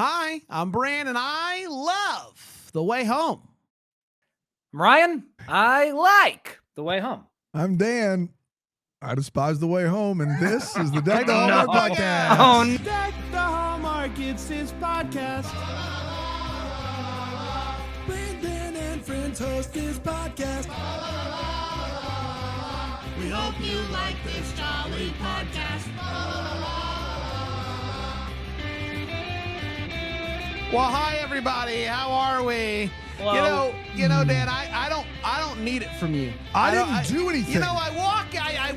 Hi, I'm Bran, and I love The Way Home. I'm Ryan. I like The Way Home. I'm Dan. I despise The Way Home, and this is the Deck the Hallmark podcast. Oh, no. Deck the Hallmark, it's his podcast. Brandon and friends host this podcast. We hope you like this jolly podcast. Well, hi everybody. How are we? Hello. You know, Dan. I don't need it from you. I don't- didn't do anything. You know, I walk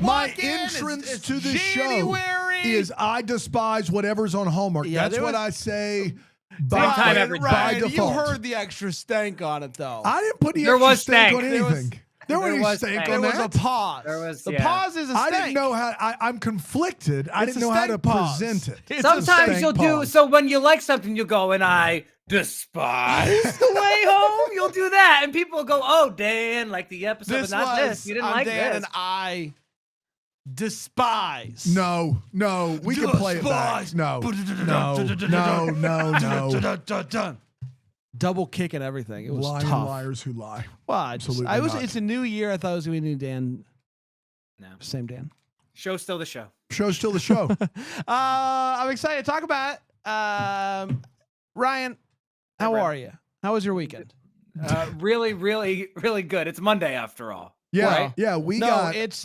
My in, entrance it's to this show January. is I despise whatever's on Hallmark. Yeah, That's there what was- I say Same by, time every by Ryan, you default. heard the extra stank on it, though. I didn't put any There extra was stank on stank. anything. There there was was stank stank. on There was that. a pause. There was- the yeah. pause is a stank. I didn't know how. I'm conflicted. I It's didn't a know how to stank pause. present it. It's a Sometimes stank you'll do, pause. so when you like something, you go, and I despise The Way Home. You'll do that. And people go, oh, Dan, like the episode, but not this. You didn't I'm like Dan, this. and I despise. No, we can play it back. No. Double kick and everything. It was Lying tough. liars who lie. Well, Absolutely not. It's a new year. I thought it was going to be new Dan. No. Same Dan. Show's still the show. Show's still the show. I'm excited to talk about it. Ryan, how Ryan. are you? How was your weekend? Really, really, really good. It's Monday after all. Yeah, Right? yeah. It's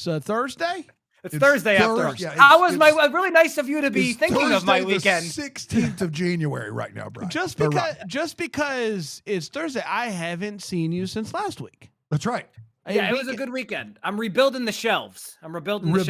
Thursday. It's Thursday after all. yeah, How was it's- my really nice of you to be It's thinking of my Thursday, weekend? The 16th of January right now, Brian. Just Or because it's Thursday, I haven't seen you since last week. That's right. Yeah, it was a good weekend. I'm rebuilding the shelves. Rebuilding the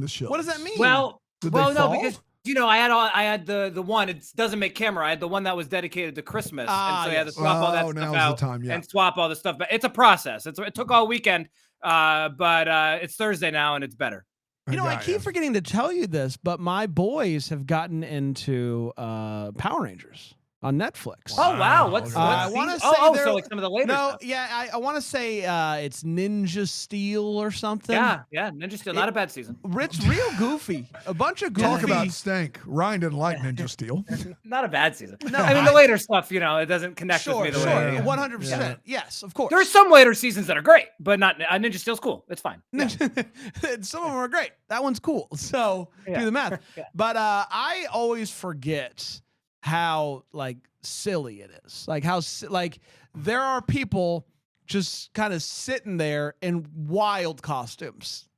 shelves. What does that mean? Well, Did they no, fall? because I had the one. It doesn't make camera. I had the one that was dedicated to Christmas, and so I had to yes. swap all that Oh, stuff now's out the time, yeah. and swap all the stuff. But it's a process. It took all weekend, but it's Thursday now, and it's better. You know, I got keep ya. forgetting to tell you this, but my boys have gotten into Power Rangers on Netflix. Oh wow, what's I wanna season? say oh, they're- so like some of the later No, stuff. yeah, I want to say it's Ninja Steel or something. Yeah, Ninja Steel, not a bad season. It's real goofy. A bunch of goofy. Talk about stank. Ryan didn't like Ninja Steel. Not a bad season. No, I mean the later stuff, it doesn't connect with me the way. yeah. 100%. Yes, of course. There's some later seasons that are great, but not Ninja Steel's cool. It's fine. Some of them are great. That one's cool. So Yeah. do the math. Yeah. But I always forget how silly it is. There are people just kind of sitting there in wild costumes.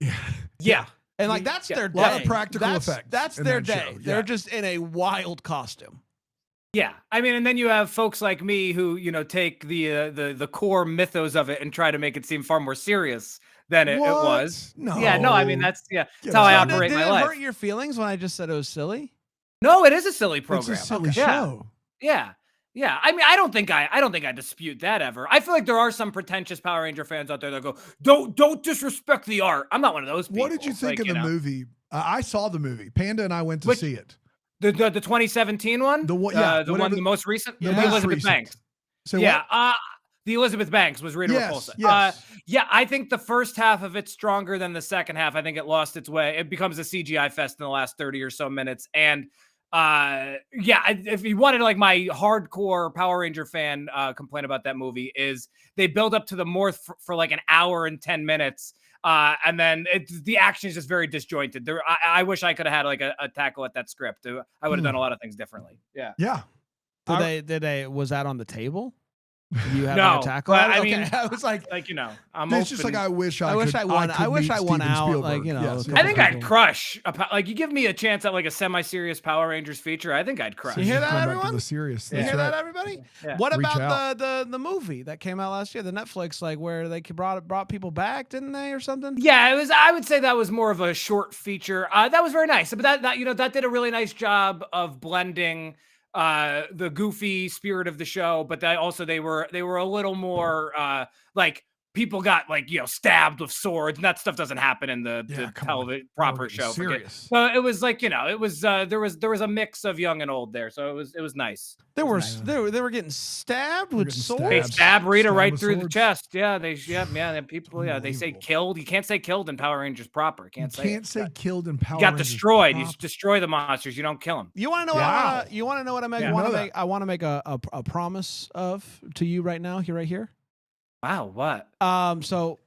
Yeah. And that's Yeah. their A day. lot of practical effects That's in their that day. show, They're yeah. just in a wild costume. Yeah, I mean, and then you have folks like me who take the core mythos of it and try to make it seem far more serious than it What? was. No. Yeah, no, I mean that's Get how I out. Did operate it my life. hurt your feelings when I just said it was silly? No, it is a silly It's program. a silly Yeah. show. Yeah. I mean, I don't think I dispute that ever. I feel like there are some pretentious Power Ranger fans out there that go, don't disrespect the art. I'm not one of those people. What did you think of the movie? I saw the movie. Panda and I went to Which- see it. The 2017 one? The one- yeah, the whatever- one, the most recent? the The most Elizabeth recent. Banks. So Yeah, the Elizabeth Banks was Rita Yes, Repulsa. yes. Yeah, I think the first half of it's stronger than the second half. I think it lost its way. It becomes a CGI fest in the last 30 or so minutes. And if you wanted my hardcore Power Ranger fan complaint about that movie is they build up to the Morph for like an hour and 10 minutes. And then the action is just very disjointed. I wish I could have had a tackle at that script. I would have done a lot of things differently. Yeah. Yeah. Was that on the table? You have No, a tackle? but I Okay. mean, I was like, I'm It's just open. I wish I I wish could, I won. could I wish meet I won Steven out, Spielberg. Yes, I think I'd people. crush. You give me a chance at a semi-serious Power Rangers feature. I think I'd crush. You hear that, Going back to everyone? the serious. You That's hear right. that, everybody? Yeah. What Reach about out. the movie that came out last year, the Netflix, where they brought people back, didn't they, or something? Yeah, it was. I would say that was more of a short feature. That was very nice, but that did a really nice job of blending the goofy spirit of the show, but they were a little more people got like, stabbed with swords, and that stuff doesn't happen in the come television on. proper We're getting show. serious. So it was like, it was there was a mix of young and old there, so it was nice. They were getting stabbed with getting swords. They stabbed. stab Rita Stabbed right with through the swords. chest. Yeah, they people. Yeah, they say Unbelievable. killed. You can't say killed in Power Rangers proper. You Can't say. can't it. say killed in Power You got Rangers destroyed. You proper. destroy the monsters. You don't kill them. You want to know? Wow. You want to know what I make? Yeah. Want Know to that. make? I want to make a promise to you right now. Right here. Wow, what? So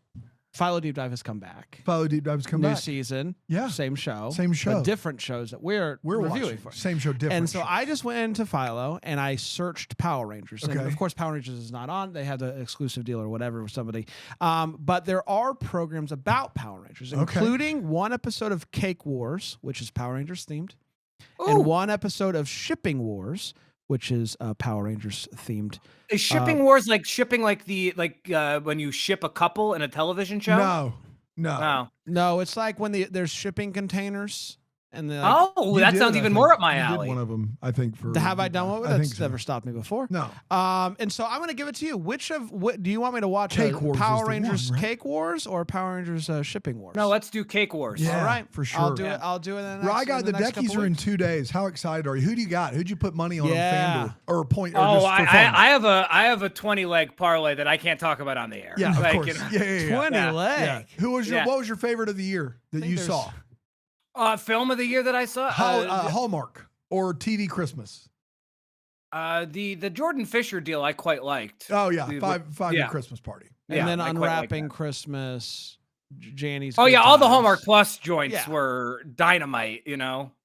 Philo Deep Dive has come back. Follow Deep Dives come New back. season. Yeah. Same show. Same show. But different shows that we're reviewing watching. for. Same show, different. And so show. I just went into Philo and I searched Power Rangers. And Okay. of course, Power Rangers is not on. They have the exclusive deal or whatever with somebody. But there are programs about Power Rangers, Okay. including one episode of Cake Wars, which is Power Rangers themed, Ooh. and one episode of Shipping Wars, which is Power Rangers themed. Is shipping wars like shipping like when you ship a couple in a television show? No. No. No, it's like when there's shipping containers and the Oh, You that did, sounds I even think. more up my You alley. did one of them, I think. For have I done one with I it? think That's so. never stopped me before. No. And so I'm going to give it to you. What do you want me to watch? Cake Wars is Power the Rangers one, right? Cake Wars or Power Rangers Shipping Wars? No, let's do Cake Wars. Yeah. All right, for I'll sure. do Yeah. it. I'll do it. In the Rye next, guy, in the next Deckies couple are in weeks. 2 days. How excited are you? Who do you got? Who'd you put money on Yeah. FanDuel or a point? Or Oh, just for fun? I have a 20-leg parlay that I can't talk about on the air. Yeah, of Like, course. Yeah. 20 Yeah. leg. Yeah. Yeah. What was your favorite of the year that think you there's- saw? Film of the year that I saw. Hallmark or TV Christmas? The Jordan Fisher deal I quite liked. Oh yeah, The- five-year yeah. Christmas party. And Yeah, then I quite like Unwrapping that. Christmas, Janny's. Oh Good yeah, all the Times. Hallmark Plus joints Yeah. were dynamite.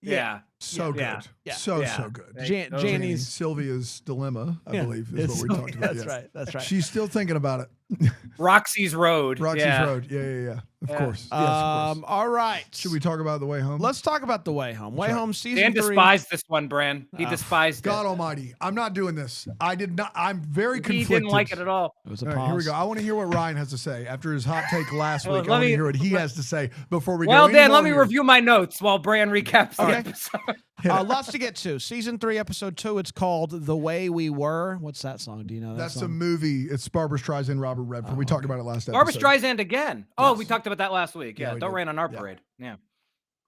Yeah. So good. Yeah. Yeah. So Yeah. good. Jan- Those- Janny's. Sylvia's dilemma, I Yeah. believe, is what we talked about. That's yes. right. That's right. She's still thinking about it. Roxy's Road. Roxy's yeah. Road. Yeah. Of Yeah. course. Yes, of course. All right. Should we talk about the way home? Let's talk about The Way Home. Way right. Home season Dan 3. despised this one, Bran. He despised God it. Almighty, I'm not doing this. I did not. I'm very He conflicted. didn't like it at all. It was a All pause. right, here we go. I want to hear what Ryan has to say after his hot take last Well, week. I let want to me- hear what he has to say before we Well, go. Dan, let me review my notes while Bran recaps the Okay. episode. Lots to get to. Season 3, episode 2. It's called The Way We Were. What's that song? Do you know that That's a song? movie. It's Barbra Streisand, Robert Redford. We talked about it last Barbra episode. Streisand again. Oh, Yes. we talked about that last week. Yeah, Yeah, we don't did. rain on our Yeah. parade. Yeah.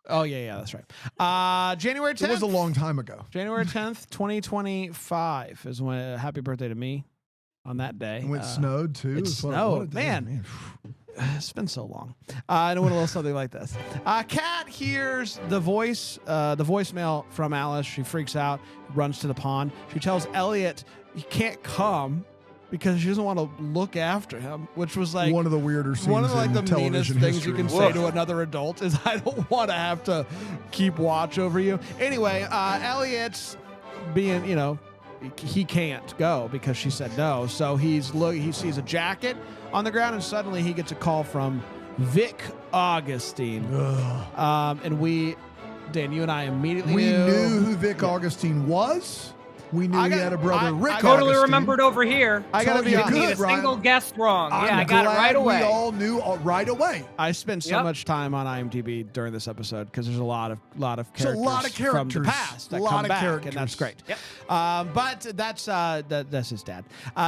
Oh, yeah, that's right. January 10th. It was a long time ago. January 10th, 2025 is when happy birthday to me on that day. And it snowed too. it It's what- snowed, what a day, man. It's been so long. I don't want a little something like this. Kat hears the voicemail from Alice. She freaks out, runs to the pond. She tells Elliot he can't come because she doesn't want to look after him, which was like One of the weirder scenes one of like in the meanest television things you history. can say to another adult is I don't want to have to keep watch over you. Anyway, Elliot's being, he can't go because she said no. So he sees a jacket on the ground and suddenly he gets a call from Vic Augustine. And Dan, you and I immediately We knew who Vic Augustine was. We knew he had a brother, Rick I Totally Augustine. remembered over here. I gotta be You honest. didn't need a Good, Ryan. single guess wrong. I'm Yeah, I got it glad right away. We all knew right away. I spent so Yep. much time on IMDb during this episode because there's a lot of There's characters, a lot of from the characters. past that A lot come of back, characters. and that's great. Yep. But that's his dad.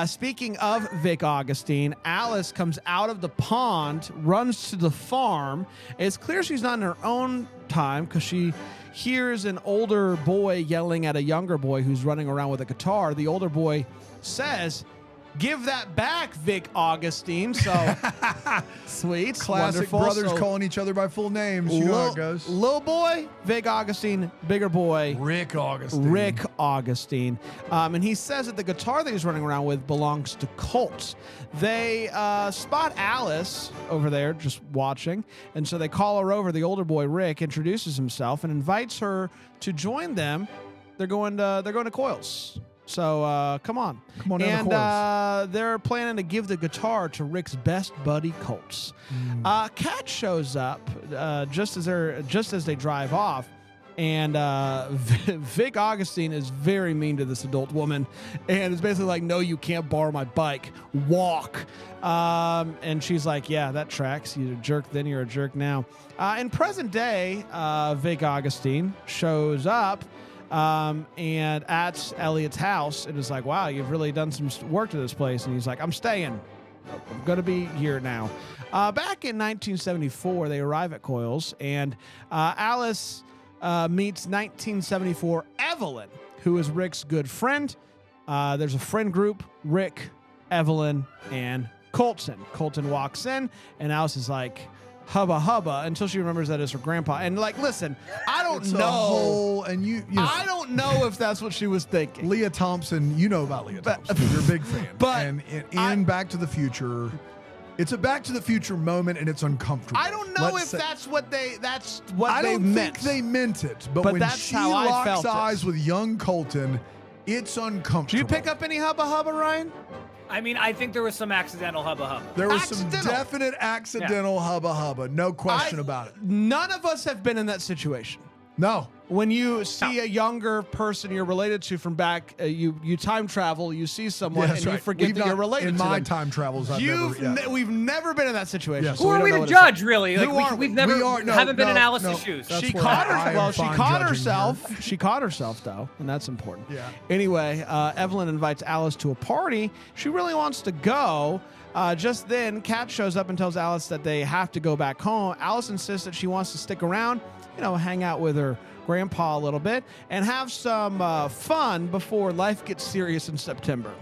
Speaking of Vic Augustine, Alice comes out of the pond, runs to the farm. It's clear she's not in her own time because she hears an older boy yelling at a younger boy who's running around with a guitar. The older boy says, "Give that back, Vic Augustine." So sweet, Classic wonderful. brothers So, calling each other by full names. You know how it goes. Little boy, Vic Augustine. Bigger boy, Rick Augustine. Rick Augustine. And he says that the guitar that he's running around with belongs to Colt. They spot Alice over there just watching, and so they call her over. The older boy, Rick, introduces himself and invites her to join them. They're going to Coils. So come on. Come on down to and Coils. they're planning to give the guitar to Rick's best buddy, Colts. Kat shows up just as they drive off. And Vic Augustine is very mean to this adult woman, and it's basically like, "No, you can't borrow my bike. Walk." And she's like, "Yeah, that tracks. You're a jerk then. You're a jerk now." In present day, Vic Augustine shows up and at Elliot's house, and is like, "Wow, you've really done some work to this place." And he's like, "I'm staying. I'm going to be here now. Back in 1974, they arrive at Coyle's, and Alice meets 1974 Evelyn, who is Rick's good friend. There's a friend group, Rick, Evelyn, and Colton. Colton walks in, and Alice is like, hubba hubba, until she remembers that it's her grandpa. And like, listen, I don't know. I don't know if that's what she was thinking. Leah Thompson, you know about Leah Thompson. You're a big fan. But and in Back to the Future, it's a Back to the Future moment, and it's uncomfortable. I don't know that's what they meant. Think they meant it, but when that's she how I locks felt eyes with young Colton, it's uncomfortable. Do you pick up any hubba hubba, Ryan? I mean, I think there was some accidental hubba hubba. There was some definite accidental hubba hubba, no question about it. None of us have been in that situation. No. When you see a younger person you're related to from back, you time travel, you see someone, and you forget that you're related to them. In my time travels, We've never been in that situation. Yes. So Who are we to judge, really? Like, we've never haven't been in Alice's shoes. She caught herself. She caught herself, though, and that's important. Yeah. Anyway, Evelyn invites Alice to a party. She really wants to go. Just then, Kat shows up and tells Alice that they have to go back home. Alice insists that she wants to stick around, hang out with her grandpa a little bit and have some fun before life gets serious in September.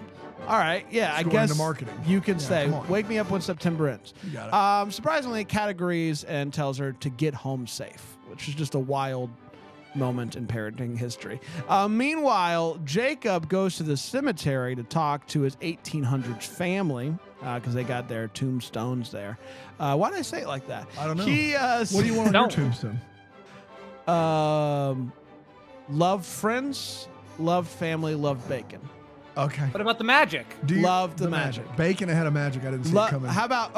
All right, yeah, I guess marketing. You can say, wake me up when September ends. You got it. Surprisingly, Kat agrees and tells her to get home safe, which is just a wild moment in parenting history. Meanwhile, Jacob goes to the cemetery to talk to his 1800s family because they got their tombstones there. Why did I say it like that? I don't know. What do you want on your tombstone? Loved friends, loved family, loved bacon. Okay. What about the magic? Loved the magic. Bacon ahead of magic. I didn't see it coming. How about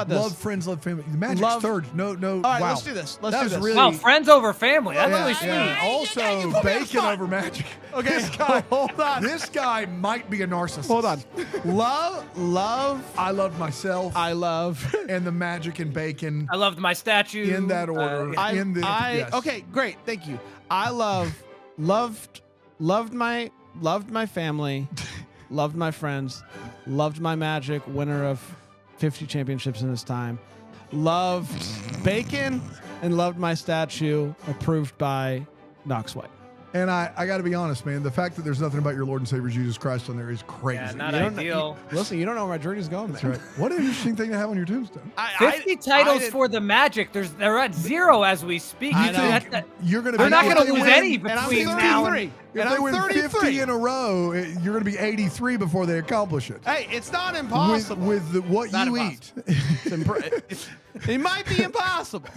this? Love friends, love family. The magic's third. No. All right, let's do this. Let's do this. Really, wow, friends over family. That's really sweet. Yeah. Also, bacon over magic. Okay, This guy, hold on. This guy might be a narcissist. Hold on. Love. I love myself. I love. And the magic and bacon. I loved my statue. In that order. Yes. Okay, great. Thank you. I loved my family, loved my friends, loved my magic, winner of 50 championships in his time, loved bacon, and loved my statue, approved by Knox White. And I got to be honest, man. The fact that there's nothing about your Lord and Savior Jesus Christ on there is crazy. Yeah, not ideal. Listen, you don't know where my journey's going, That's man. right. What an interesting thing to have on your tombstone. 50 titles for the Magic. They're at 0 as we speak. You think you're going to? They're not going to lose any and I'm between now 33. and. If they win 50 in a row, you're going to be 83 before they accomplish it. Hey, it's not impossible. With what Not you impossible. eat. It might be impossible.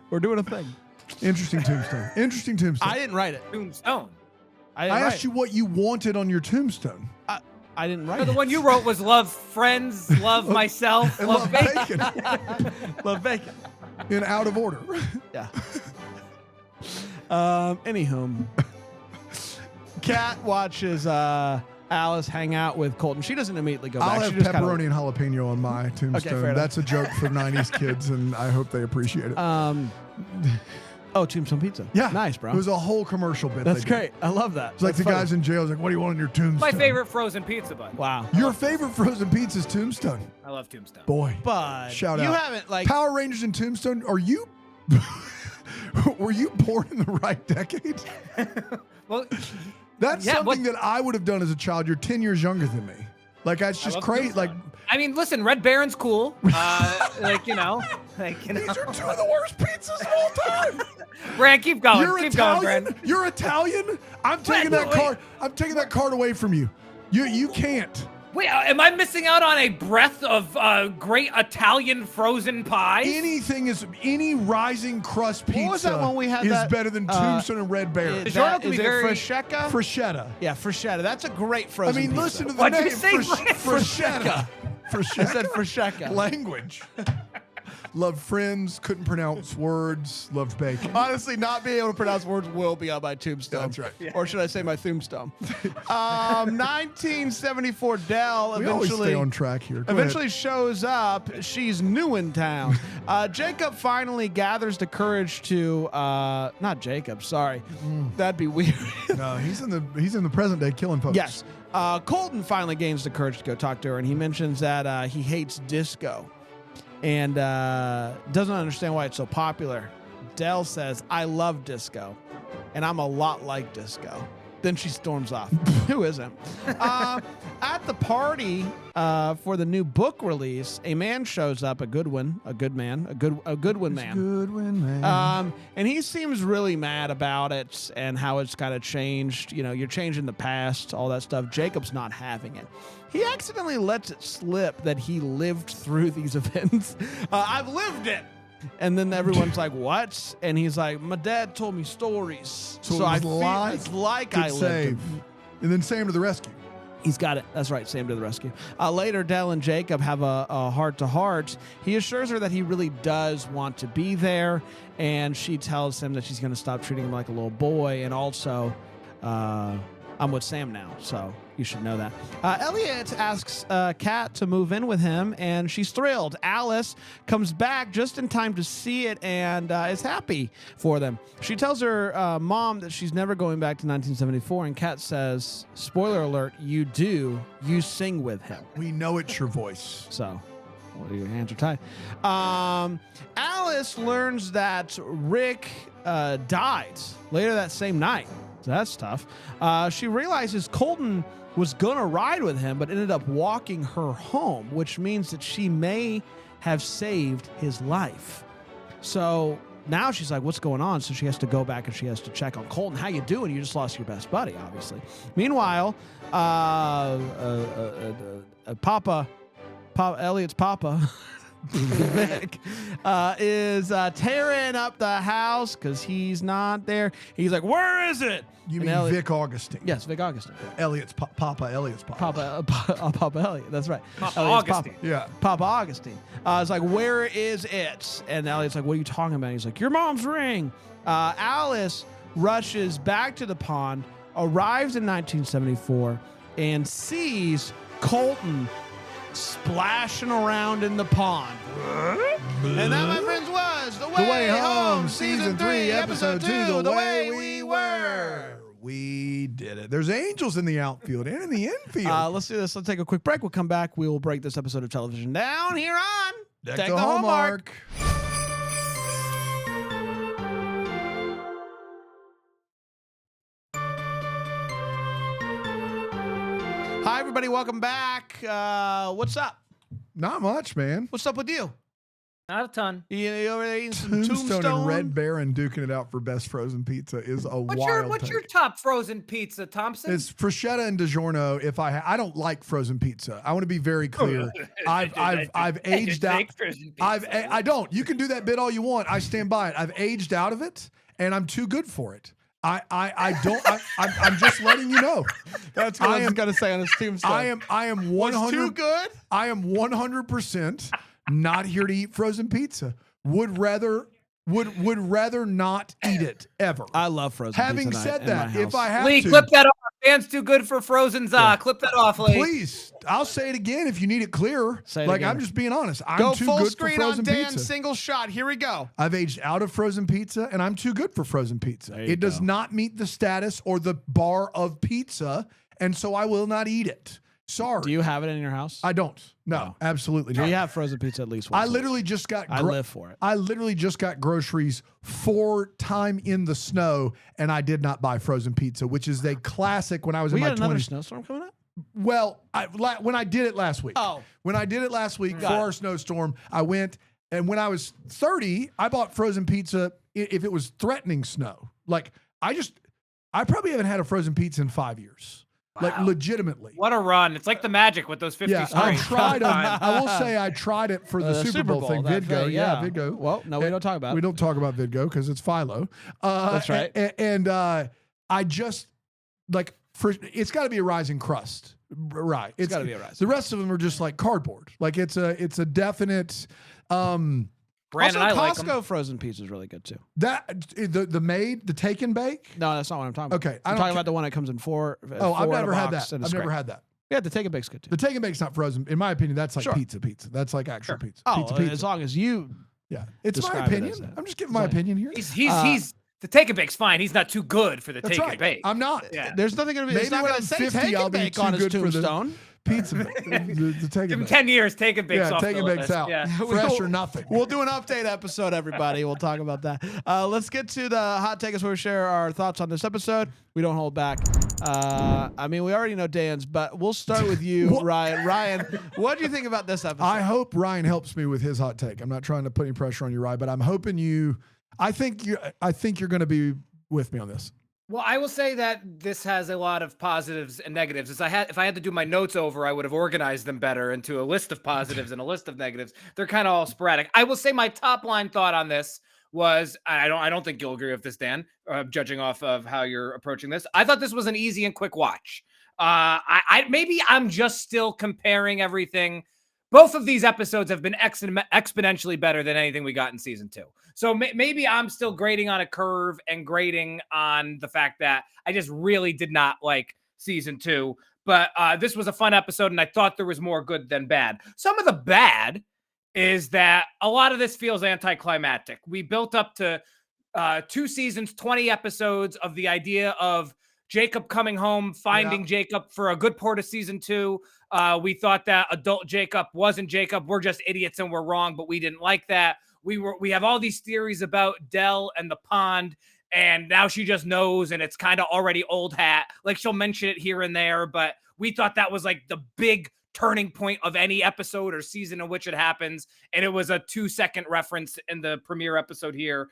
We're doing a thing. Interesting tombstone. Interesting tombstone. I didn't write it. Tombstone. I asked you what you wanted on your tombstone. I didn't write No, it. the one you wrote was love friends, love myself, And love bacon. Love bacon. In out of order. Yeah. Anywho, Kat watches Alice hang out with Colton. She doesn't immediately go back. I'll have she just pepperoni and jalapeno on my tombstone. fair enough. That's a joke for 90s kids, and I hope they appreciate it. Tombstone pizza. Yeah. Nice, bro. It was a whole commercial bit. That's great. I love that. It's like That's the funny. guys in jail. It's like, what do you want on your tombstone? My favorite frozen pizza bun. Wow. Your favorite frozen pizza is Tombstone. I love Tombstone. Boy. But Shout you out. haven't like Power Rangers and Tombstone, are you... Were you born in the right decade? Well, That's Yeah, something that I would have done as a child. You're 10 years younger than me. Like, it's just love crazy. Like, Tombstone. I mean, listen, Red Baron's cool. these are Like, two of the worst pizzas of all time. Brand, keep going. You're keep Italian. going, Brand. You're Italian. I'm taking that card. I'm taking that card away from you. You can't. Wait, am I missing out on a breath of great Italian frozen pies? Any rising crust pizza What was that one we had is that, better than Tombstone and Red Baron. DiGiorno can Is be it very- Freshetta? Freshetta. Yeah, Freshetta. That's a great I frozen mean, pizza. listen to the What'd name. you say, Brand? Freshetta. I said Freshetta. Language. Loved Friends, couldn't pronounce words, loved bacon. Honestly, not being able to pronounce words will be on my tombstone. That's right. Or should I say my tombstone? 1974, Dell We always eventually stay on track here. Go eventually ahead. shows up. She's new in town. Jacob finally gathers the courage to not Jacob, sorry. That'd be weird. No, he's in the present day killing folks. Yes. Colton finally gains the courage to go talk to her, and he mentions that he hates disco and doesn't understand why it's so popular. Dell says, I love disco, and I'm a lot like disco. Then she storms off. Who isn't? At the party for the new book release, a man shows up, a good one, a good man, a Goodwin man. Goodwin man. And he seems really mad about it and how it's kind of changed. You know, you're changing the past, all that stuff. Jacob's not having it. He accidentally lets it slip that he lived through these events. I've lived it. And then everyone's like, what? And he's like, my dad told me stories. So I it was feel it's like I Good lived save. them. And then Sam to the rescue. He's got it. That's right. Sam to the rescue. Later, Dell and Jacob have a heart-to-heart. He assures her that he really does want to be there, and she tells him that she's going to stop treating him like a little boy, and also, I'm with Sam now, so you should know that. Elliot asks Kat to move in with him, and she's thrilled. Alice comes back just in time to see it and is happy for them. She tells her mom that she's never going back to 1974, and Kat says, spoiler alert, you do. You sing with him. We know it's your voice. So, well, your hands are tied. Alice learns that Rick died later that same night. So that's tough. She realizes Colton was going to ride with him, but ended up walking her home, which means that she may have saved his life. So now she's like, what's going on? So she has to go back and she has to check on Colton. How you doing? You just lost your best buddy, obviously. Meanwhile, Elliot's papa, Vic, is tearing up the house because he's not there. He's like, where is it? You And mean Elliot- Vic Augustine? Yes, Vic Augustine. Elliot's Papa. Elliot's Papa. Papa Elliot. That's right. Papa Elliot's Augustine. Yeah. Papa Augustine. It's like, where is it? And Elliot's like, what are you talking about? He's like, your mom's ring. Alice rushes back to the pond, arrives in 1974, and sees Colton splashing around in the pond. And that, my friends, was The Way Home, Season 3, Episode 2, The Way We Were. We did it. There's angels in the outfield and in the infield. Let's do this. Let's take a quick break. We'll come back. We will break this episode of television down here on Deck the Hallmark. Hi, everybody. Welcome back. What's up? Not much, man. What's up with you? Not a ton. You over there eating some Tombstone? and Red Baron duking it out for best frozen pizza is a wild What's take. your top frozen pizza, Thompson? It's prosciutto and DiGiorno. If I don't like frozen pizza. I want to be very clear. I've aged out. I don't. You can do that bit all you want. I stand by it. I've aged out of it, and I'm too good for it. I don't. I'm just letting you know. That's what I was going to say on his Tombstone. I am 100. Was too good? I am 100% not here to eat frozen pizza. Would rather not eat it ever. I love frozen Having pizza said in my that, if house. I have Lee, to, clip that off. Dan's too good for Frozen's. Clip that off, Lee. please, I'll say it again if you need it clearer. Say it like again. I'm just being honest. I'm Go too full good for screen frozen on Dan, pizza. single shot. Here we go. I've aged out of frozen pizza, and I'm too good for frozen pizza. There you It does go. not meet the status or the bar of pizza, and so I will not eat it. Sorry. Do you have it in your house? I don't. No, No. absolutely Do not. you have frozen pizza at least once? I a week? literally just got. I live for it. I literally just got groceries for time in the snow, and I did not buy frozen pizza, which is a classic when I was We in my got another 20s. snowstorm coming up? Well, when I did it last week. Oh. When I did it last week Got for it. our snowstorm, I went, and when I was 30, I bought frozen pizza if it was threatening snow. Like, I probably haven't had a frozen pizza in 5 years. Like, legitimately. What a run. It's like the Magic with those 50 Yeah, straight. I tried them. I will say I tried it for the Super Bowl thing. that Vidgo. thing, Yeah, Vidgo. Well, no, we don't talk about We it. don't talk about Vidgo because it's Philo. That's right. And I just, like, it's got to be a rising crust. Right. It's gotta be a rising The rest of them are just like cardboard. Like, it's a definite, Brandon, Also, I like Costco them. frozen pizza is really good too. That the take and bake. No, that's not what I'm talking about. Okay, I'm talking about the one that comes in four. Oh, I've four in a never had box that. and a I've never scrape. had that. Yeah, the take and bake's good too. The take and bake's not frozen. In my opinion, that's like Sure. pizza. That's like actual pizza. Oh, pizza. as long as you. Yeah, it's my describe it opinion. as that. I'm just giving my opinion here. He's the take and bake's fine. He's not too good for the That's take right. and bake. I'm not. Yeah. There's nothing going to be. Maybe It's not when going I'm to say 50, take I'll and be bake too on his good for the tombstone. Pizza. the take Give him and bake. 10 years, take and bake's Yeah, off take the and bake's list. out. Yeah. Fresh or nothing. We'll do an update episode, everybody. We'll talk about that. Let's get to the hot take, where we share our thoughts on this episode. We don't hold back. I mean, we already know Dan's, but we'll start with you, Ryan. Ryan, what do you think about this episode? I hope Ryan helps me with his hot take. I'm not trying to put any pressure on you, Ryan, but I'm hoping you. I think you're going to be with me on this. Well, I will say that this has a lot of positives and negatives. If I had to do my notes over, I would have organized them better into a list of positives and a list of negatives. They're kind of all sporadic. I will say my top line thought on this was, I don't think you'll agree with this, Dan, judging off of how you're approaching this. I thought this was an easy and quick watch. Maybe I'm just still comparing everything. Both of these episodes have been exponentially better than anything we got in season 2. So maybe I'm still grading on a curve and grading on the fact that I just really did not like season 2. But this was a fun episode, and I thought there was more good than bad. Some of the bad is that a lot of this feels anticlimactic. We built up to 2 seasons, 20 episodes of the idea of Jacob coming home, finding Jacob for a good part of season 2. We thought that adult Jacob wasn't Jacob. We're just idiots and we're wrong, but we didn't like that. We have all these theories about Dell and the pond, and now she just knows, and it's kind of already old hat. Like, she'll mention it here and there, but we thought that was like the big turning point of any episode or season in which it happens, and it was a 2-second reference in the premiere episode here.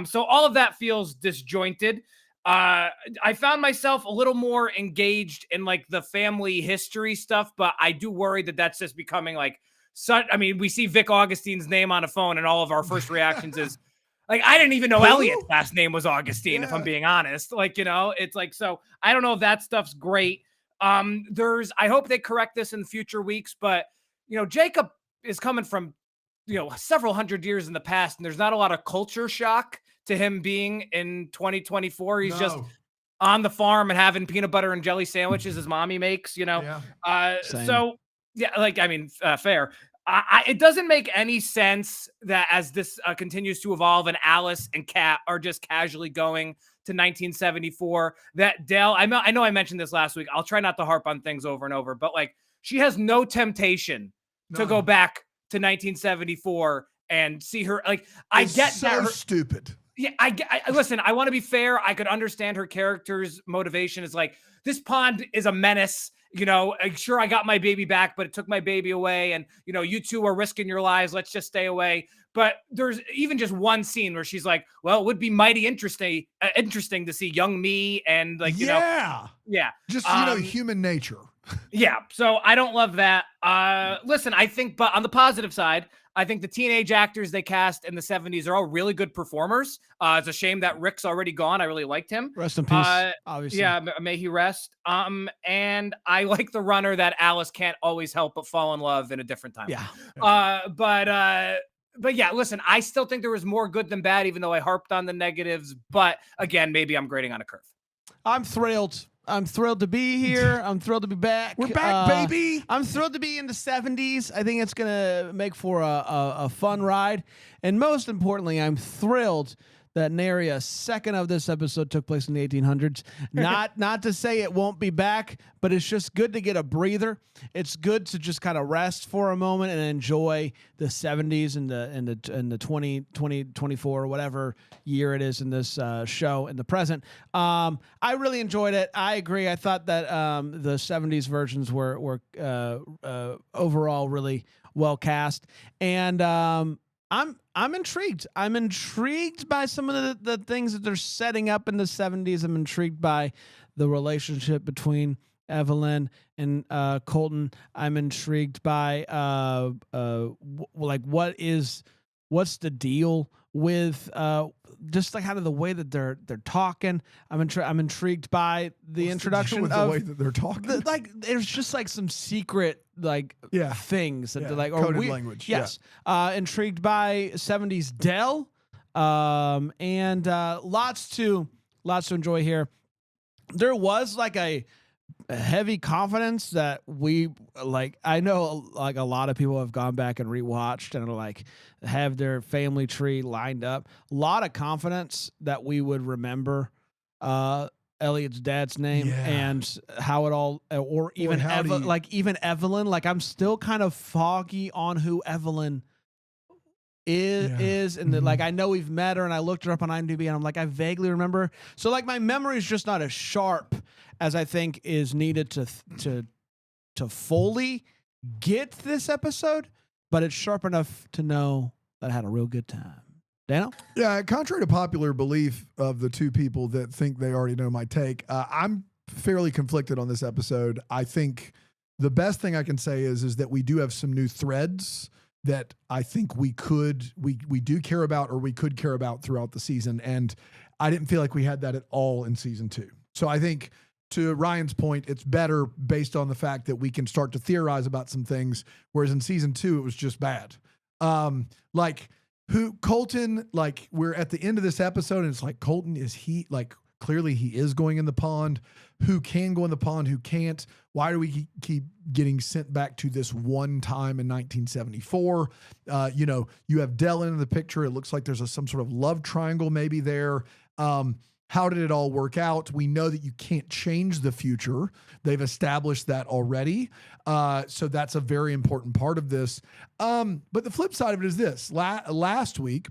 So all of that feels disjointed. I found myself a little more engaged in like the family history stuff, but I do worry that that's just becoming like such. I mean, we see Vic Augustine's name on a phone, and all of our first reactions is like, I didn't even know Elliot's last name was Augustine, if I'm being honest. Like, it's like, so I don't know if that stuff's great. I hope they correct this in future weeks, but Jacob is coming from several hundred years in the past, and there's not a lot of culture shock to him being in 2024. He's just on the farm and having peanut butter and jelly sandwiches his mommy makes, So yeah, like, I mean, fair. It doesn't make any sense that as this continues to evolve and Alice and Kat are just casually going to 1974, that Dell, I know I mentioned this last week. I'll try not to harp on things over and over, but like, she has no temptation to go back to 1974 and see her. Like, I get so that. Stupid. Yeah, I listen, I want to be fair. I could understand her character's motivation is like, this pond is a menace. Sure, I got my baby back, but it took my baby away. And, you two are risking your lives. Let's just stay away. But there's even just one scene where she's like, well, it would be mighty interesting to see young me. And like, just, human nature. Yeah. So I don't love that. Listen, I think, but on the positive side, I think the teenage actors they cast in the 70s are all really good performers. It's a shame that Rick's already gone. I really liked him. Rest in peace, obviously. Yeah, may he rest. And I like the runner that Alice can't always help but fall in love in a different time. Yeah. But yeah, listen, I still think there was more good than bad, even though I harped on the negatives. But again, maybe I'm grading on a curve. I'm thrilled. I'm thrilled to be here. I'm thrilled to be back. We're back, baby. I'm thrilled to be in the 70s. I think it's going to make for a fun ride. And most importantly, I'm thrilled that nary a second of this episode took place in the 1800s. Not to say it won't be back, but it's just good to get a breather. It's good to just kind of rest for a moment and enjoy the 70s and the 2024 or whatever year it is in this show in the present. I really enjoyed it. I agree. I thought that the 70s versions were overall really well cast, and I'm intrigued. I'm intrigued by some of the things that they're setting up in the 70s. I'm intrigued by the relationship between Evelyn and Colton. I'm intrigued by what's the deal with just like kind of the way that they're talking. I'm intrigued by the introduction with of the way that they're talking. like there's just like some secret like things that they're like coded language. Yes. Intrigued by 70s Dell. And lots to enjoy here. There was like a heavy confidence that we like. I know like a lot of people have gone back and rewatched and are like have their family tree lined up. A lot of confidence that we would remember Elliot's dad's name and how it all, or even even Evelyn. Like I'm still kind of foggy on who Evelyn is and like I know we've met her and I looked her up on IMDb and I'm like I vaguely remember, so like my memory is just not as sharp as I think is needed to fully get this episode, but it's sharp enough to know that I had a real good time. Dano? Yeah, contrary to popular belief of the two people that think they already know my take, I'm fairly conflicted on this episode. I think the best thing I can say is that we do have some new threads that I think we do care about, or we could care about throughout the season. And I didn't feel like we had that at all in season 2. So I think, to Ryan's point, it's better based on the fact that we can start to theorize about some things. Whereas in season 2, it was just bad. Like Colton, like we're at the end of this episode and it's like, Colton, is he like, clearly he is going in the pond. Who can go in the pond? Who can't? Why do we keep getting sent back to this one time in 1974? You have Dell in the picture. It looks like there's some sort of love triangle maybe there. How did it all work out? We know that you can't change the future. They've established that already. So that's a very important part of this. But the flip side of it is this. Last week,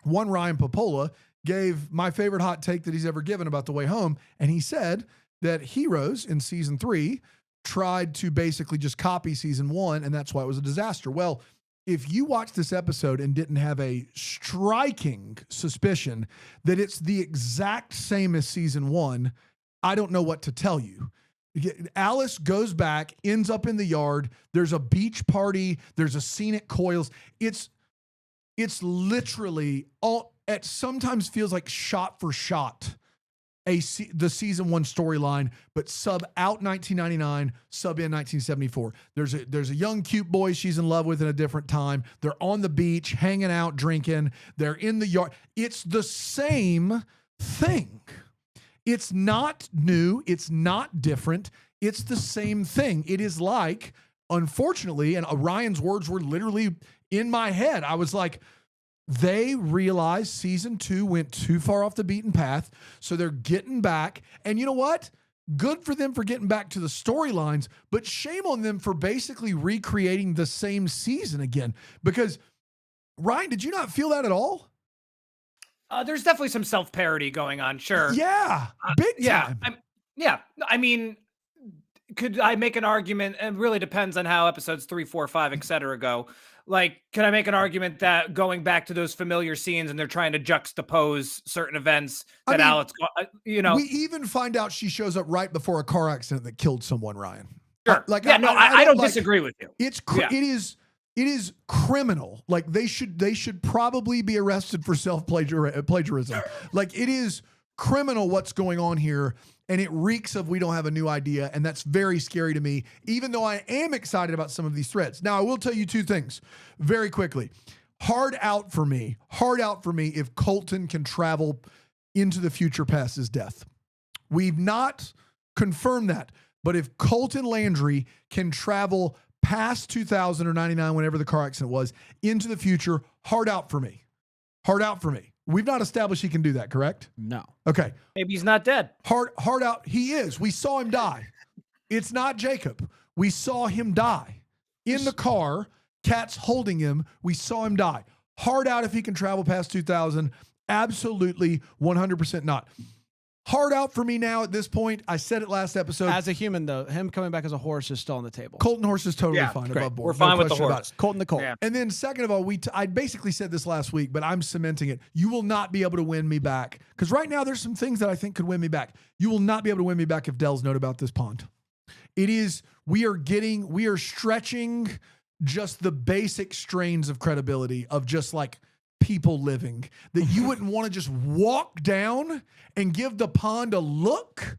one Ryan Pappolla gave my favorite hot take that he's ever given about The Way Home. And he said that Heroes in season 3 tried to basically just copy season 1, and that's why it was a disaster. Well, if you watch this episode and didn't have a striking suspicion that it's the exact same as season 1, I don't know what to tell you. Alice goes back, ends up in the yard. There's a beach party. There's a scene at Coyle's. It's literally all. It sometimes feels like shot for shot the season 1 storyline, but sub out 1999, sub in 1974. There's a young cute boy she's in love with in a different time. They're on the beach, hanging out, drinking. They're in the yard. It's the same thing. It's not new. It's not different. It's the same thing. It is like, unfortunately, and Ryan's words were literally in my head. I was like, they realized season 2 went too far off the beaten path, so they're getting back. And you know what? Good for them for getting back to the storylines, but shame on them for basically recreating the same season again. Because, Ryan, did you not feel that at all? There's definitely some self-parody going on, sure. Yeah, big time. I mean, could I make an argument? It really depends on how episodes 3, 4, 5, et cetera go. Like, can I make an argument that going back to those familiar scenes and they're trying to juxtapose certain events that Alex, we even find out she shows up right before a car accident that killed someone, Ryan. Sure. I don't disagree with you. It is criminal. Like they should probably be arrested for plagiarism. Like it is criminal what's going on here. And it reeks of we don't have a new idea. And that's very scary to me, even though I am excited about some of these threads. Now, I will tell you 2 things very quickly. Hard out for me if Colton can travel into the future past his death. We've not confirmed that. But if Colton Landry can travel past 2000 or 99, whenever the car accident was, into the future, hard out for me. Hard out for me. We've not established he can do that, correct? No. Okay. Maybe he's not dead. Hard out. He is. We saw him die. It's not Jacob. We saw him die in the car. Kat's holding him. We saw him die. Hard out if he can travel past 2000. Absolutely 100% not. Hard out for me now at this point. I said it last episode. As a human, though, him coming back as a horse is still on the table. Colton horse is totally fine. Above board. We're fine with the horse. Colton the Colt. Yeah. And then second of all, I basically said this last week, but I'm cementing it. You will not be able to win me back. Because right now there's some things that I think could win me back. You will not be able to win me back if Dell's note about this pond. We are stretching just the basic strains of credibility of just like people living that you wouldn't want to just walk down and give the pond a look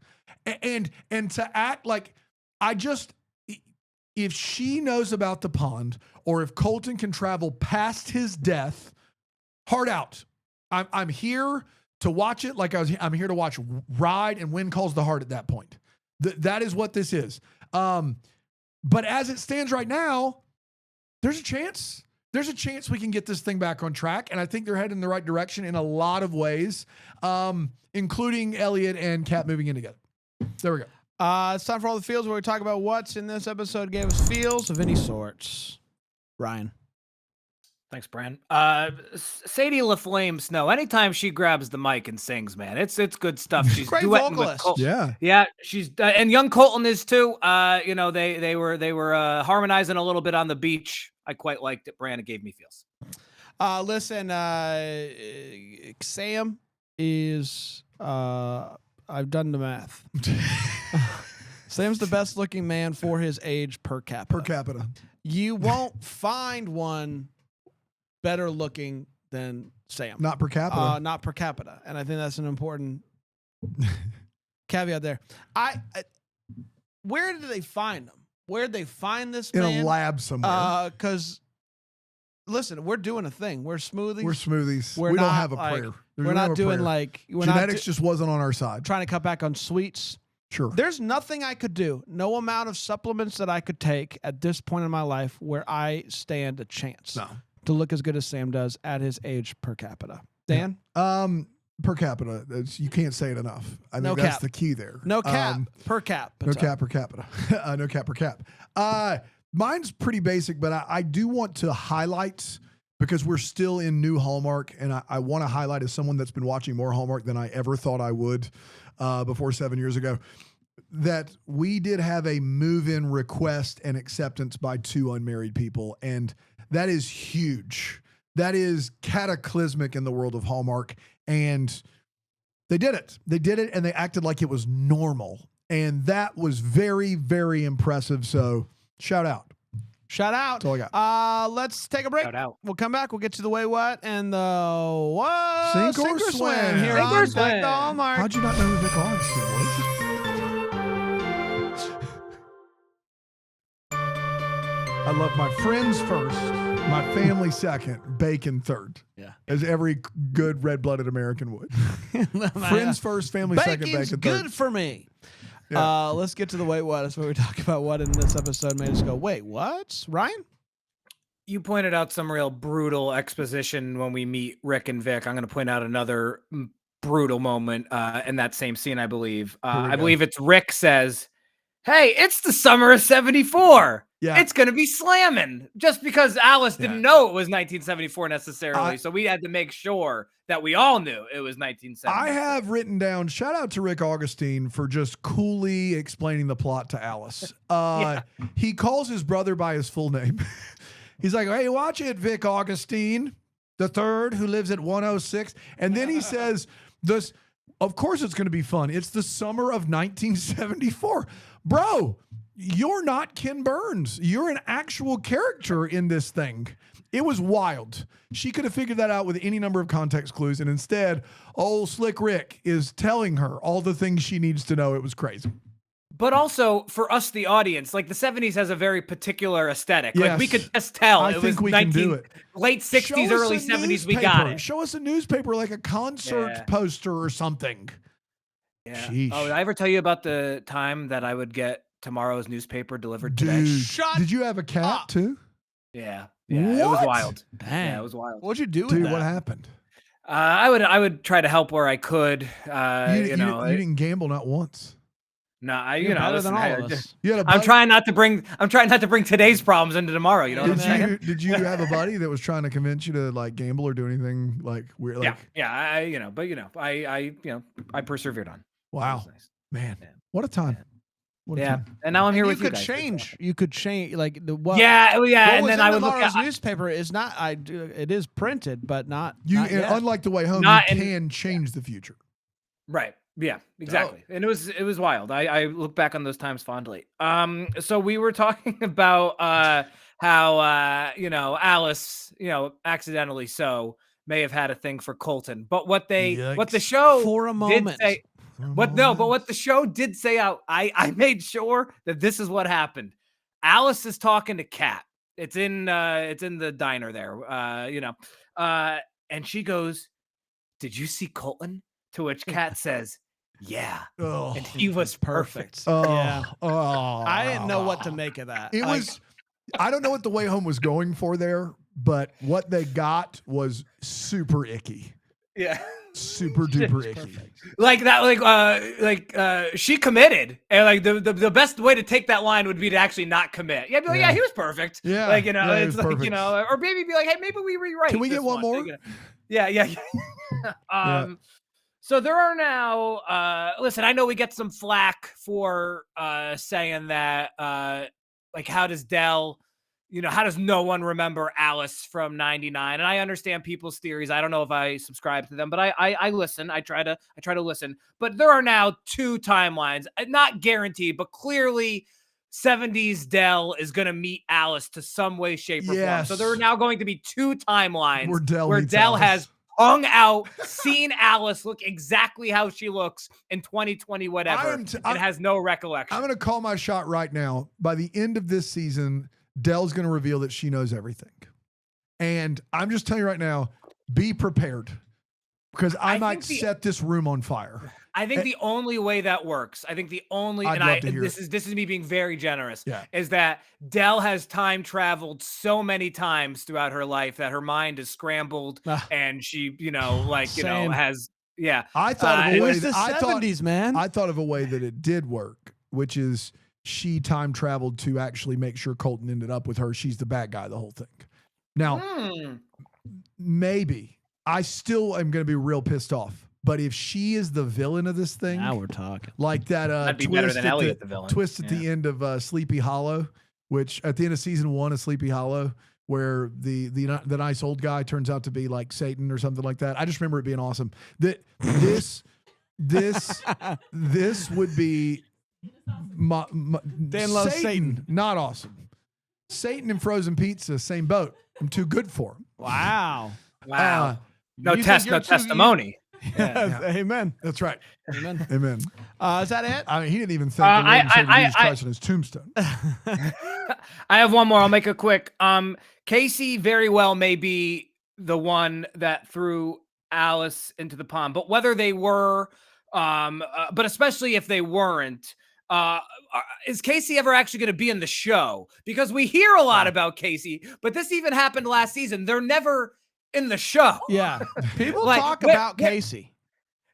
and to act like if she knows about the pond or if Colton can travel past his death, heart out. I'm here to watch it like I'm here to watch Ride and Wind Calls the Heart at that point. That is what this is. But as it stands right now, there's a chance. There's a chance we can get this thing back on track, and I think they're heading in the right direction in a lot of ways, including Elliot and Kat moving in together. There we go. It's time for all the feels where we talk about what's in this episode gave us feels of any sorts. Ryan. Thanks, Bran. Sadie LaFlame Snow. Anytime she grabs the mic and sings, man, it's good stuff. She's great duetting vocalist. with Yeah. She's and young Colton is too. They were harmonizing a little bit on the beach. I quite liked it. Bran, it gave me feels. Listen, Sam is I've done the math. Sam's the best looking man for his age per capita. Per capita. You won't find one better looking than Sam. Not per capita. Not per capita. And I think that's an important caveat there. Where did they find him? Where did they find this in man? A lab somewhere. Because listen, we're doing a thing. We're smoothies. We're smoothies. We're we don't not, have a like, prayer. We're not doing like genetics just wasn't on our side. Trying to cut back on sweets. Sure. There's nothing I could do, no amount of supplements that I could take at this point in my life where I stand a chance to look as good as Sam does at his age per capita. Dan? Per capita. You can't say it enough. I think that's the key there. No cap per cap. No cap per capita. No cap per cap. Mine's pretty basic, but I do want to highlight, because we're still in new Hallmark, and I want to highlight as someone that's been watching more Hallmark than I ever thought I would before 7 years ago, that we did have a move-in request and acceptance by 2 unmarried people, and that is huge. That is cataclysmic in the world of Hallmark, and they did it. They did it, and they acted like it was normal, and that was very, very impressive, so shout out. Shout out. That's all I got. Let's take a break. Shout out. We'll come back. We'll get to the way what and the what. Sink or swim. Here Sink or on swim. Deck the Hallmark. How'd you not know who Vic Augustine was? I love my friends first, my family second, bacon third. Yeah. As every good red-blooded American would. Friends first, family second, Bacon's bacon good third. for me. Yeah. Let's get to the wait what. That's where we talk about what in this episode made us go, wait, what? Ryan? You pointed out some real brutal exposition when we meet Rick and Vic. I'm going to point out another brutal moment in that same scene, I believe. I believe it's Rick says, "Hey, it's the summer of '74. Yeah. It's going to be slamming," just because Alice didn't know it was 1974 necessarily. So we had to make sure that we all knew it was 1974. I have written down, shout out to Rick Augustine for just coolly explaining the plot to Alice. He calls his brother by his full name. He's like, "Hey, watch it, Vic Augustine, the third, who lives at 106. And then he says, "This, of course it's going to be fun. It's the summer of 1974. Bro, you're not Ken Burns. You're an actual character in this thing." It was wild. She could have figured that out with any number of context clues, and instead, old Slick Rick is telling her all the things she needs to know. It was crazy. But also for us, the audience, like the 70s has a very particular aesthetic. Yes. Like we could just tell I it was think we can do it. Late 60s, Show us early a 70s. We got newspaper. it. Show us a newspaper, like a concert poster or something. Yeah. Sheesh. Oh, did I ever tell you about the time that I would get tomorrow's newspaper delivered today? Dude, did you have a cat up. too? Yeah. Yeah. It was What? wild. Dang. Yeah, it was wild. What'd you do with Dude, that? what happened? I would try to help where I could. You didn't gamble not once. No, You're better listen, than all of us. You had a I'm buddy- trying not to bring today's problems into tomorrow. You know what I'm saying? Did you have a buddy that was trying to convince you to like gamble or do anything like weird? Like, I persevered on. wow, It was nice. man, Yeah. what a time. What a Yeah, time. and now I'm here You with you could guys. change. You could change like the what. Yeah, What and was then in I would look tomorrow's at newspaper is not. It is printed, but not. You not and yet. unlike the way home, Not you in- can change the future. right. Yeah, exactly. And it was wild. I look back on those times fondly. So we were talking about how Alice, accidentally so may have had a thing for Colton. But what the Yikes. show For a did moment. say, but what the show did say out, I made sure that this is what happened. Alice is talking to Kat. It's in the diner there, and she goes, "Did you see Colton?" To which Kat says, "Yeah," Oh, and he was perfect. Yeah. Oh, I didn't know what to make of that. It was. I don't know what The Way Home was going for there, but what they got was super icky. Yeah. Super duper icky. Like that, she committed, and like the best way to take that line would be to actually not commit. Yeah, be like, yeah, he was perfect. Yeah, like yeah, he it's was like perfect. or maybe be like, hey, maybe we rewrite. Can we this get one more? Yeah. So there are now. Listen, I know we get some flack for saying that. Like, how does Del? How does no one remember Alice from '99? And I understand people's theories. I don't know if I subscribe to them, but I listen. I try to listen. But there are now two timelines, not guaranteed, but clearly 70s Del is going to meet Alice to some way, shape, or form. So there are now going to be two timelines where Del Alice has hung out, seen Alice look exactly how she looks in 2020, whatever, and has no recollection. I'm going to call my shot right now. By the end of this season, Del's going to reveal that she knows everything. And I'm just telling you right now, be prepared, because I might set this room on fire. I think the only way that works, this is me being very generous, is that Del has time traveled so many times throughout her life that her mind is scrambled and she, has, I thought of a it way was the 70s, man. I thought of a way that it did work, which is she time traveled to actually make sure Colton ended up with her. She's the bad guy, the whole thing. Now, maybe I still am going to be real pissed off. But if she is the villain of this thing, now we're talking. Like that that'd be better than Elliot, the villain. Twist at the end of Sleepy Hollow, which at the end of season 1 of Sleepy Hollow, where the nice old guy turns out to be like Satan or something like that. I just remember it being awesome. That this would be Dan loves Satan. Not awesome. Satan and frozen pizza, same boat. I'm too good for him. Wow. No testimony. Yeah. Amen. That's right. Amen. Amen. Is that it? I mean, he didn't even think the Lord and Savior Jesus Christ on his tombstone. I have one more. I'll make it quick. Casey very well may be the one that threw Alice into the pond, but whether they were, but especially if they weren't, is Casey ever actually going to be in the show? Because we hear a lot about Casey, but this even happened last season. They're never in the show. Yeah. People talk about Casey.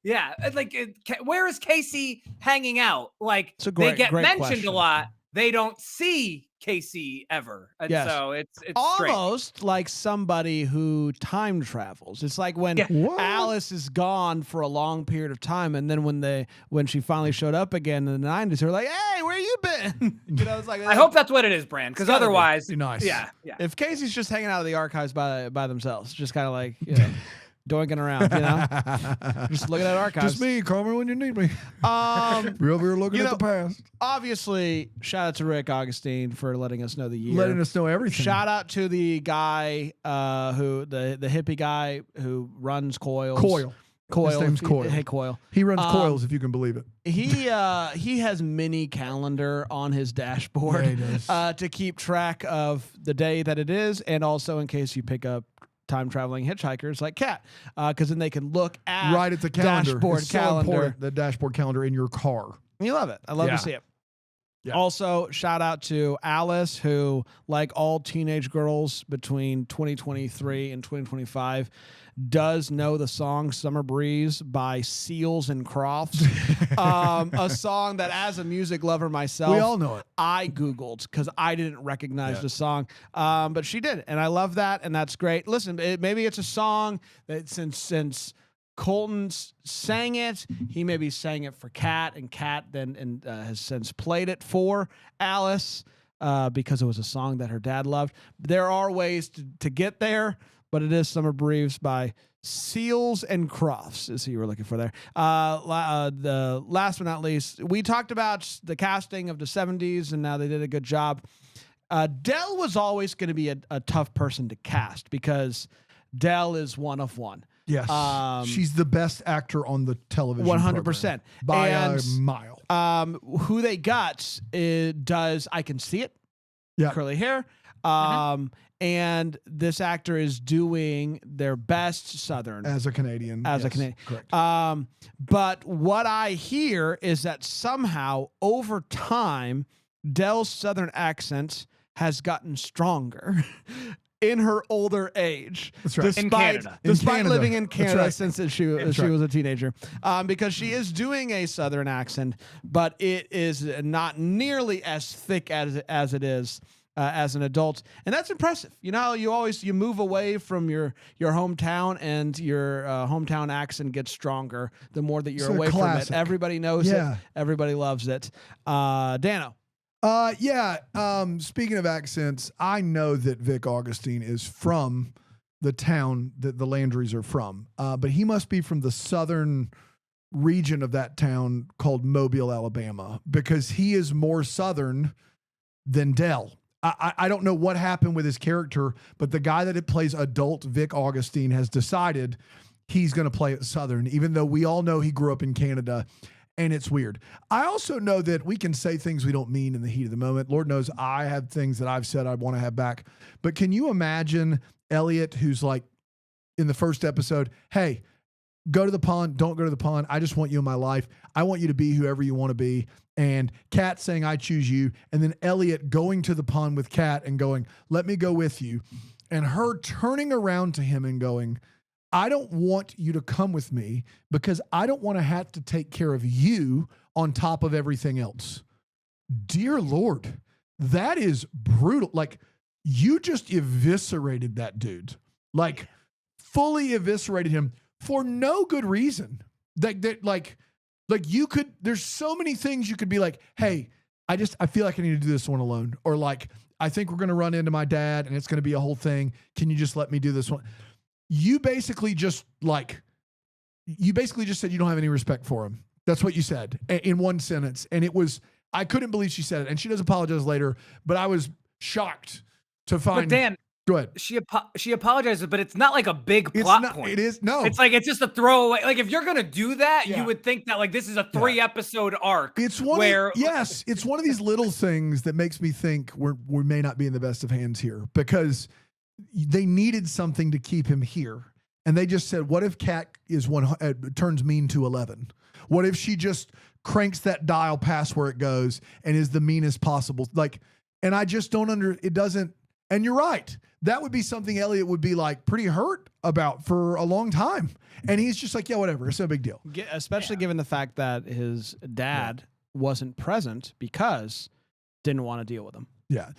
Yeah. Like, where is Casey hanging out? Like, they get mentioned question. a lot. They don't see Casey ever. And so it's almost strange. Like somebody who time travels. It's like when Alice is gone for a long period of time, and then when she finally showed up again in the 90s, they're like, hey, where you been? It's like, I hope that's what it is, Brand, because otherwise be nice. Yeah. If Casey's just hanging out of the archives by themselves, just kind of like doinking around, just looking at archives. Just me, call me when you need me. We're over here looking at the past. Obviously, shout out to Rick Augustine for letting us know the year, letting us know everything. Shout out to the guy the hippie guy who runs Coils. Coil. His name's Coil. Hey, Coil. He runs Coils, if you can believe it. He has mini calendar on his dashboard to keep track of the day that it is, and also in case you pick up time traveling hitchhikers like Kat, because then they can look at the calendar. Dashboard it's calendar. So important, the dashboard calendar in your car. You love it. I love to see it. Yeah. Also, shout out to Alice, who, like all teenage girls between 2023 and 2025, does know the song Summer Breeze by Seals and Crofts. A song that, as a music lover myself, we all know it. I Googled because I didn't recognize the song. But she did. And I love that. And that's great. Listen, maybe it's a song that since Colton sang it, he maybe sang it for Kat, and Kat then has since played it for Alice because it was a song that her dad loved. There are ways to get there, but it is Summer Breeze by Seals and Crofts, is who you were looking for there. The last but not least, we talked about the casting of the 70s, and now they did a good job. Del was always going to be a tough person to cast because Dell is one of one. Yes, she's the best actor on the television. 100% by a mile. Who they got does I Can See It. Yeah, curly hair. And this actor is doing their best Southern as a Canadian. As a Canadian, correct. But what I hear is that somehow over time, Dell's Southern accent has gotten stronger. In her older age, that's right. Despite living in Canada since she was a teenager, because she is doing a Southern accent, but it is not nearly as thick as it is as an adult, and that's impressive. You know, you move away from your hometown, and your hometown accent gets stronger the more that you're away from it. Everybody knows it. Everybody loves it. Dano. Speaking of accents, I know that Vic Augustine is from the town that the Landrys are from, but he must be from the southern region of that town called Mobile, Alabama, because he is more southern than Dell. I don't know what happened with his character, but the guy that plays adult Vic Augustine has decided he's going to play it southern, even though we all know he grew up in Canada. And it's weird. I also know that we can say things we don't mean in the heat of the moment. Lord knows I have things that I've said I'd want to have back. But can you imagine Elliot, who's like in the first episode, hey, go to the pond, don't go to the pond. I just want you in my life. I want you to be whoever you want to be. And Kat saying, I choose you. And then Elliot going to the pond with Kat and going, let me go with you. And her turning around to him and going, I don't want you to come with me because I don't want to have to take care of you on top of everything else. Dear Lord, that is brutal. Like, you just eviscerated that dude. Like, fully eviscerated him for no good reason. Like you could, there's so many things you could be like, hey, I feel like I need to do this one alone. Or like, I think we're going to run into my dad and it's going to be a whole thing. Can you just let me do this one? You basically just said you don't have any respect for him. That's what you said in one sentence. And I couldn't believe she said it. And she does apologize later, but I was shocked to find. But Dan, go ahead. She apologizes, but it's not like a big plot point. It is. No, it's like, it's just a throwaway. Like, if you're going to do that, you would think that like this is a 3 episode arc. It's one it's one of these little things that makes me think we may not be in the best of hands here, because they needed something to keep him here. And they just said, what if Kat turns mean to 11? What if she just cranks that dial past where it goes and is the meanest possible? Like, and I just don't it doesn't, and you're right. That would be something Elliot would be like pretty hurt about for a long time. And he's just like, yeah, whatever. It's no big deal. Especially given the fact that his dad wasn't present because didn't want to deal with him. Yeah.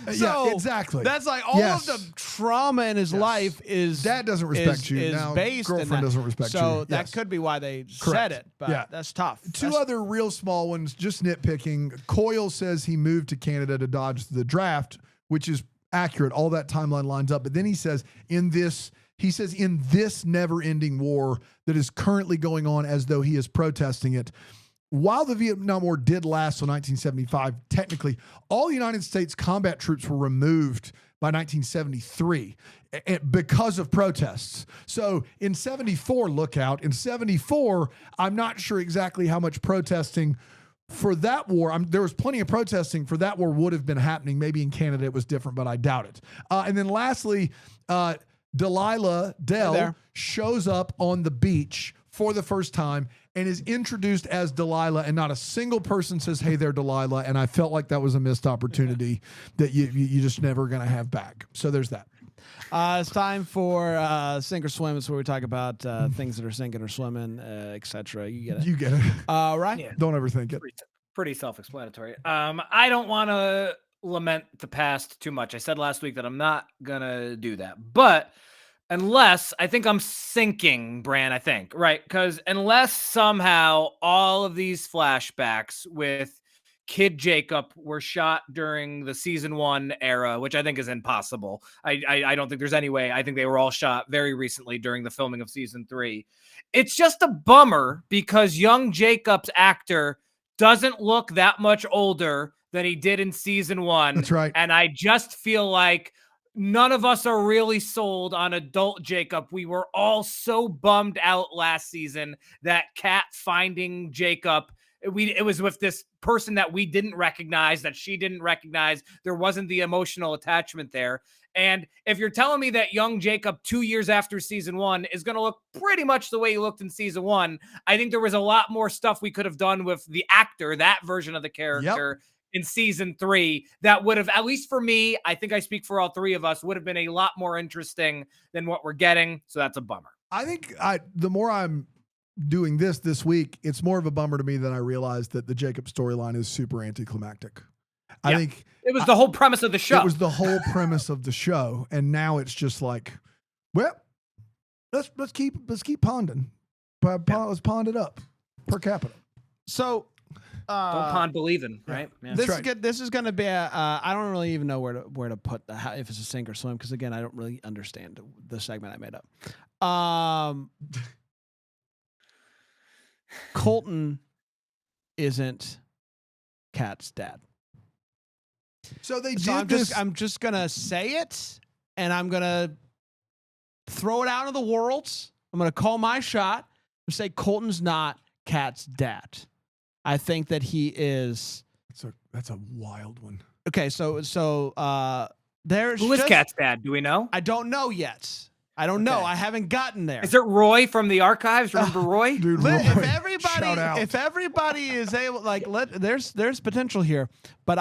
Exactly. That's like all of the trauma in his life is dad doesn't respect you. Now based girlfriend doesn't respect you. So that could be why they said it, but that's tough. Two other real small ones, just nitpicking. Coyle says he moved to Canada to dodge the draft, which is accurate. All that timeline lines up. But then he says in this never-ending war that is currently going on, as though he is protesting it. While the Vietnam War did last till 1975, technically, all United States combat troops were removed by 1973 because of protests. So in 74, look out. In 74, I'm not sure exactly how much protesting for that war. There was plenty of protesting for that war would have been happening. Maybe in Canada it was different, but I doubt it. And then lastly, Dell shows up on the beach for the first time and is introduced as Delilah, and not a single person says, hey there, Delilah. And I felt like that was a missed opportunity that you just never going to have back. So there's that. It's time for Sink or Swim. It's where we talk about things that are sinking or swimming, etc. You get it. You get it. Right? Yeah. Don't overthink it. Pretty self-explanatory. I don't want to lament the past too much. I said last week that I'm not going to do that. But unless, I think I'm sinking, Bran, I think, right? Because unless somehow all of these flashbacks with Kid Jacob were shot during the season 1 era, which I think is impossible. I don't think there's any way. I think they were all shot very recently during the filming of season 3. It's just a bummer because young Jacob's actor doesn't look that much older than he did in season 1. That's right. And I just feel like none of us are really sold on adult Jacob. We were all so bummed out last season that Kat finding Jacob, it was with this person that we didn't recognize, that she didn't recognize. There wasn't the emotional attachment there. And if you're telling me that young Jacob 2 years after season 1 is going to look pretty much the way he looked in season 1, I think there was a lot more stuff we could have done with the actor, that version of the character. Yep. In season 3 that would have, at least for me, I think I speak for all 3 of us, would have been a lot more interesting than what we're getting. So that's a bummer. I think the more I'm doing this week, it's more of a bummer to me than I realized that the Jacob storyline is super anticlimactic. I think it was the whole premise of the show. It was the whole premise of the show. And now it's just like, well, let's keep ponding. Let's pond it up per capita. So, don't pond believing, right? Yeah. This is good. This is going to be I don't really even know where to put if it's a sink or swim, because again, I don't really understand the segment I made up. Colton isn't Kat's dad. So I'm just gonna say it, and I'm gonna throw it out of the world. I'm gonna call my shot and say Colton's not Kat's dad. I think that he is. That's a wild one. Okay, so there's who is Kat's dad? Do we know? I don't know yet. I don't know. I haven't gotten there. Is it Roy from the archives? Remember Roy? Dude, Roy. If everybody is able, there's potential here. But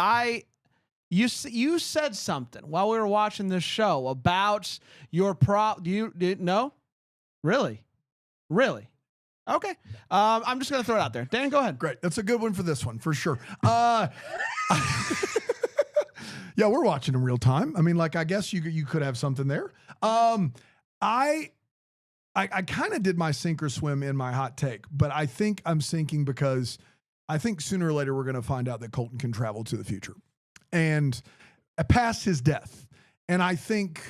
you said something while we were watching this show about your you didn't know? Really? Okay. I'm just going to throw it out there. Dan, go ahead. Great. That's a good one for this one, for sure. Yeah, we're watching in real time. I mean, I guess you could have something there. I kind of did my sink or swim in my hot take, but I think I'm sinking because I think sooner or later we're going to find out that Colton can travel to the future and past his death. And I think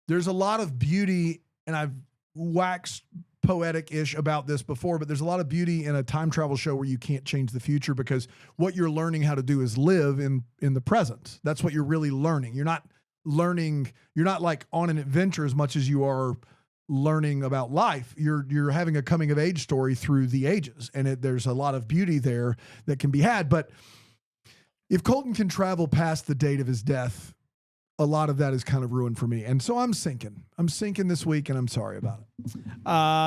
there's a lot of beauty, and I've waxed poetic-ish about this before, but there's a lot of beauty in a time travel show where you can't change the future, because what you're learning how to do is live in the present. That's what you're really learning. You're not like on an adventure as much as you are learning about life. You're having a coming of age story through the ages, and there's a lot of beauty there that can be had. But if Colton can travel past the date of his death, a lot of that is kind of ruined for me. And so I'm sinking this week, and I'm sorry about it.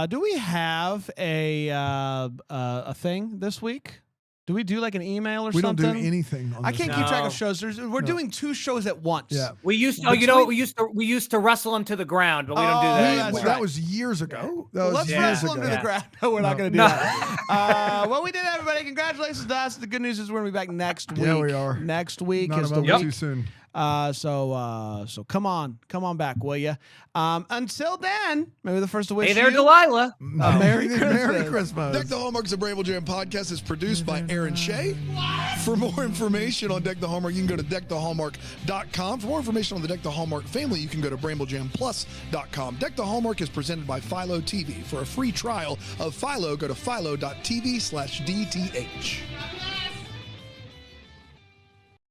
Do we have a thing this week? Do we do like an email or something? We don't do anything. I can't keep track of shows. We're doing 2 shows at once. Yeah. We used to wrestle him to the ground, but we don't do that. That was years ago. Let's wrestle him to the ground. No, we're not going to do that. Well, we did, everybody. Congratulations to us. The good news is we're going to be back next week. Yeah, we are. Next week Not is the week week. too soon. So come on back, will you? Until then, maybe the first to wish Hey there, you Delilah. Merry Christmas. Merry Christmas. Deck the Hallmark's a Bramble Jam podcast is produced by Aaron Shea. For more information on Deck the Hallmark, you can go to deckthehallmark.com. For more information on the Deck the Hallmark family, you can go to bramblejamplus.com. Deck the Hallmark is presented by Philo TV. For a free trial of Philo, go to philo.tv/DTH.